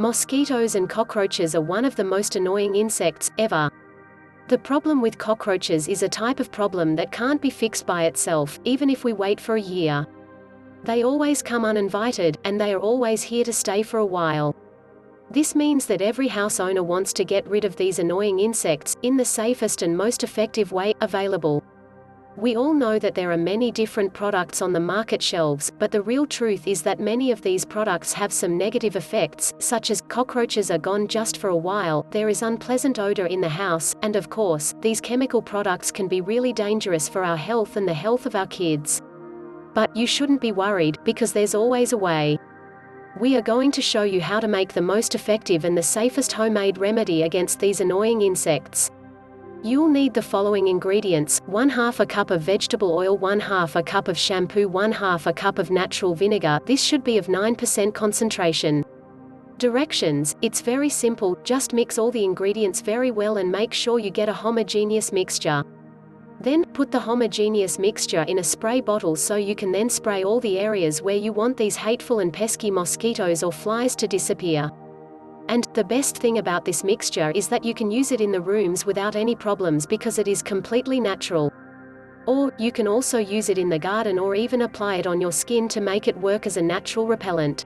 Mosquitoes and cockroaches are one of the most annoying insects ever. The problem with cockroaches is a type of problem that can't be fixed by itself, even if we wait for a year. They always come uninvited, and they are always here to stay for a while. This means that every house owner wants to get rid of these annoying insects, in the safest and most effective way available. We all know that there are many different products on the market shelves, but the real truth is that many of these products have some negative effects, such as, cockroaches are gone just for a while, there is unpleasant odor in the house, and of course, these chemical products can be really dangerous for our health and the health of our kids. But you shouldn't be worried, because there's always a way. We are going to show you how to make the most effective and the safest homemade remedy against these annoying insects. You'll need the following ingredients: 1/2 a cup of vegetable oil, 1/2 a cup of shampoo, 1/2 a cup of natural vinegar. This should be of 9% concentration. Directions: it's very simple, just mix all the ingredients very well and make sure you get a homogeneous mixture. Then, put the homogeneous mixture in a spray bottle so you can then spray all the areas where you want these hateful and pesky mosquitoes or flies to disappear. And, the best thing about this mixture is that you can use it in the rooms without any problems because it is completely natural. Or, you can also use it in the garden or even apply it on your skin to make it work as a natural repellent.